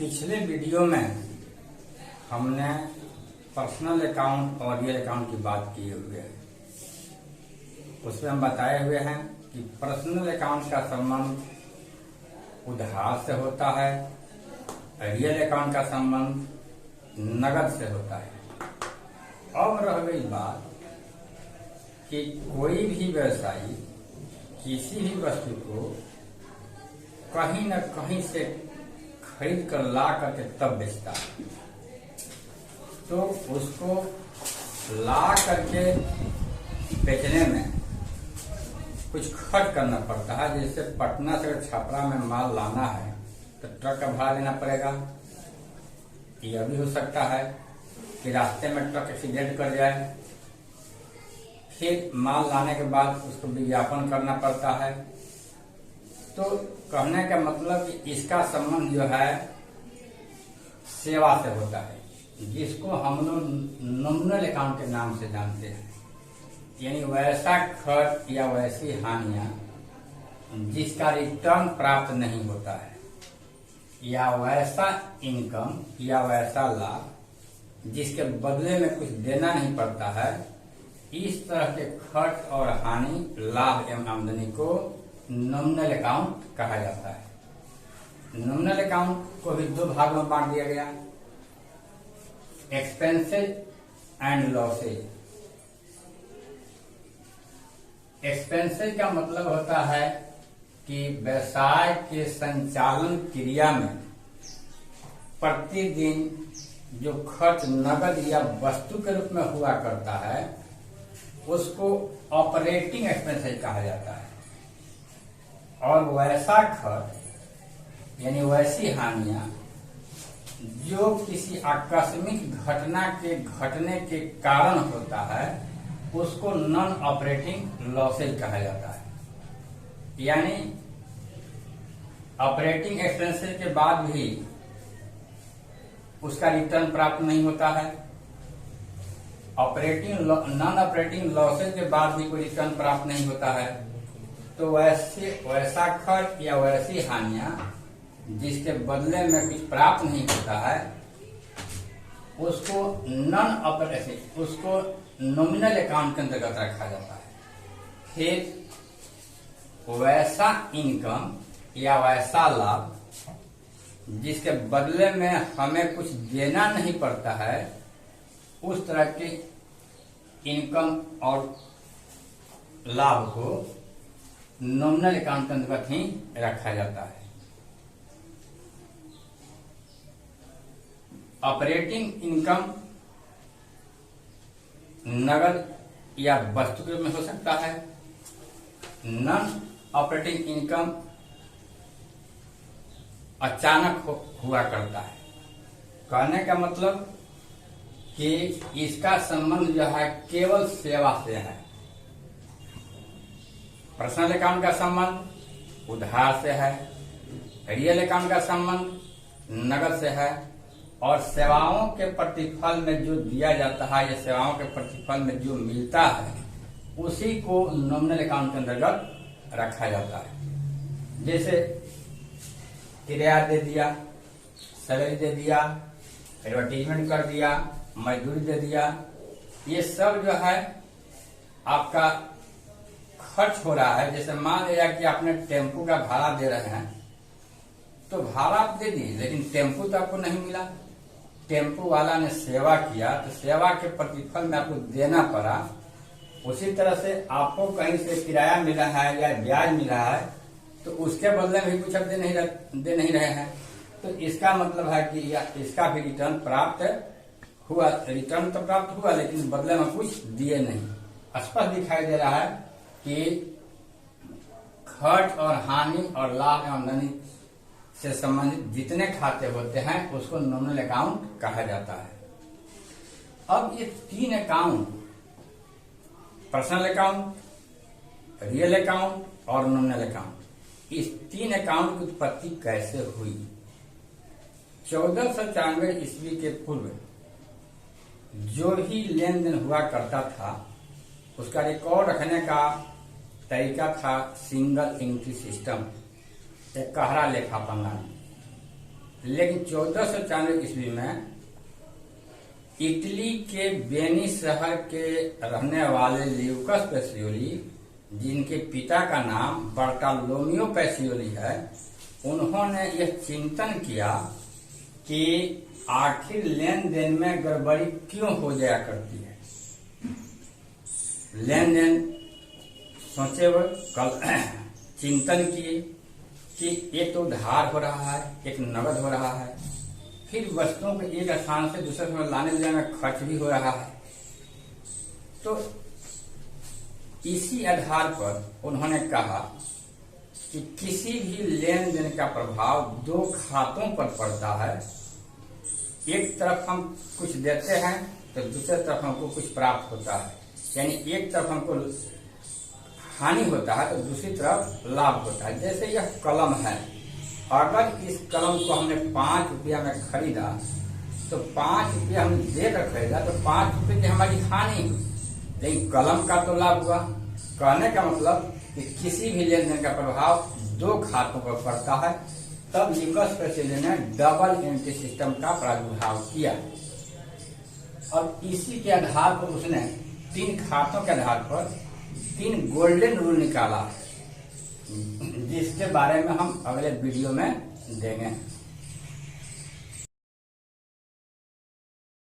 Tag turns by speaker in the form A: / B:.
A: पिछले वीडियो में हमने पर्सनल अकाउंट और रियल अकाउंट की बात किए हुए है। उसमें हम बताए हुए हैं कि पर्सनल अकाउंट का संबंध उधार से होता है, रियल अकाउंट का संबंध नगद से होता है। अब रह गई बात कि कोई भी व्यवसायी किसी भी वस्तु को कहीं न कहीं से खरीद कर ला करके तब बेचता है, तो उसको ला करके बेचने में कुछ खर्च करना पड़ता है। जैसे पटना से छपरा में माल लाना है तो ट्रक का भाड़ा देना पड़ेगा। यह भी हो सकता है कि रास्ते में ट्रक एक्सीडेंट कर जाए, फिर माल लाने के बाद उसको विज्ञापन करना पड़ता है। तो कहने का मतलब कि इसका संबंध जो है सेवा से होता है, जिसको हम लोग नॉमिनल अकाउंट के नाम से जानते हैं। यानी वैसा खर्च या वैसी हानियां जिसका रिटर्न प्राप्त नहीं होता है, या वैसा इनकम या वैसा लाभ जिसके बदले में कुछ देना नहीं पड़ता है। इस तरह के खर्च और हानि, लाभ एवं आमदनी को नॉमिनल अकाउंट कहा जाता है। नॉमिनल अकाउंट को भी दो भाग में बांट दिया गया, एक्सपेंसेज एंड लॉसेज। एक्सपेंसेज का मतलब होता है कि व्यवसाय के संचालन क्रिया में प्रतिदिन जो खर्च नगद या वस्तु के रूप में हुआ करता है उसको ऑपरेटिंग एक्सपेंसेज कहा जाता है। और वैसा खर्च यानी वैसी हानियां जो किसी आकस्मिक घटना के घटने के कारण होता है उसको नॉन ऑपरेटिंग लॉसेज कहा जाता है। यानी ऑपरेटिंग एक्सपेंसेस के बाद भी उसका रिटर्न प्राप्त नहीं होता है, नॉन ऑपरेटिंग लॉसेज के बाद भी कोई रिटर्न प्राप्त नहीं होता है। तो वैसा खर्च या वैसी हानियां जिसके बदले में कुछ प्राप्त नहीं होता है उसको नॉन ऑपरेटिंग, उसको नॉमिनल अकाउंट के अंतर्गत रखा जाता है। फिर वैसा इनकम या वैसा लाभ जिसके बदले में हमें कुछ देना नहीं पड़ता है, उस तरह के इनकम और लाभ को नॉमिनल अकाउंट के अंतर्गत ही रखा जाता है। ऑपरेटिंग इनकम नगद या वस्तु के रूप में हो सकता है। नॉन ऑपरेटिंग इनकम अचानक हुआ करता है। कहने का मतलब कि इसका संबंध जो है केवल सेवा से है। पर्सनल अकाउंट का संबंध उधार से है, रियल अकाउंट का संबंध नगद से है, और सेवाओं के प्रतिफल में जो दिया जाता है या सेवाओं के प्रतिफल में जो मिलता है उसी को नॉमिनल अकाउंट के अंतर्गत रखा जाता है। जैसे किराया दे दिया, सैलरी दे दिया, एडवर्टीजमेंट कर दिया, मजदूरी दे दिया, ये सब जो है आपका खर्च हो रहा है। जैसे मान लिया कि आपने टेम्पू का भाड़ा दे रहे हैं, तो भाड़ा आप दे दिए लेकिन टेम्पू तो आपको नहीं मिला। टेम्पू वाला ने सेवा किया तो सेवा के प्रतिफल में आपको देना पड़ा। उसी तरह से आपको कहीं से किराया मिला है या ब्याज मिला है तो उसके बदले में भी कुछ आप दे नहीं रहे हैं। तो इसका मतलब है कि इसका भी रिटर्न प्राप्त हुआ, रिटर्न तो प्राप्त हुआ लेकिन बदले में कुछ दिए नहीं। स्पष्ट दिखाई दे रहा है कि खर्च और हानि और लाभ एवं आमदनी से संबंधित जितने खाते होते हैं उसको नॉमिनल अकाउंट कहा जाता है। अब ये तीन account, personal account, real account और नॉमिनल अकाउंट, इस तीन अकाउंट की उत्पत्ति कैसे हुई? 1494 ईस्वी के पूर्व जो भी लेन देन हुआ करता था उसका रिकॉर्ड रखने का तरीका था सिंगल एंट्री सिस्टम, एक कहरा लेखा प्रणाली। लेकिन 1494 ईस्वी में इटली के वेनी शहर के रहने वाले ल्यूकस पेसियोली, जिनके पिता का नाम बर्टालोमियो पेसियोली है, उन्होंने यह चिंतन किया कि आखिर लेन देन में गड़बड़ी क्यों हो जाया करती है। लेन देन सोचे हुए कल चिंतन किए कि एक तो उधार हो रहा है, एक नगद हो रहा है, फिर वस्तुओं को एक स्थान से दूसरे स्थान लाने ले जाने में खर्च भी हो रहा है। तो इसी आधार पर उन्होंने कहा कि किसी भी लेन देन का प्रभाव दो खातों पर पड़ता है। एक तरफ हम कुछ देते हैं तो दूसरे तरफ हमको कुछ प्राप्त होता है, यानी एक तरफ हमको हानि होता है तो दूसरी तरफ लाभ होता है। जैसे यह कलम है, अगर इस कलम को हमने 5 रुपया में खरीदा तो 5 रुपया हम देकर खरीदा तो 5 रुपये की हमारी हानि हुई, लेकिन कलम का तो लाभ हुआ। कहने का मतलब कि किसी भी लेन देन का प्रभाव दो खातों पर पड़ता है। तब ल्यूकस पेसियोली ने डबल एंट्री सिस्टम का प्रादुर्भाव किया और इसी के आधार पर उसने 3 खातों के आधार पर 3 गोल्डन रूल निकाला, जिसके बारे में हम अगले वीडियो में देंगे।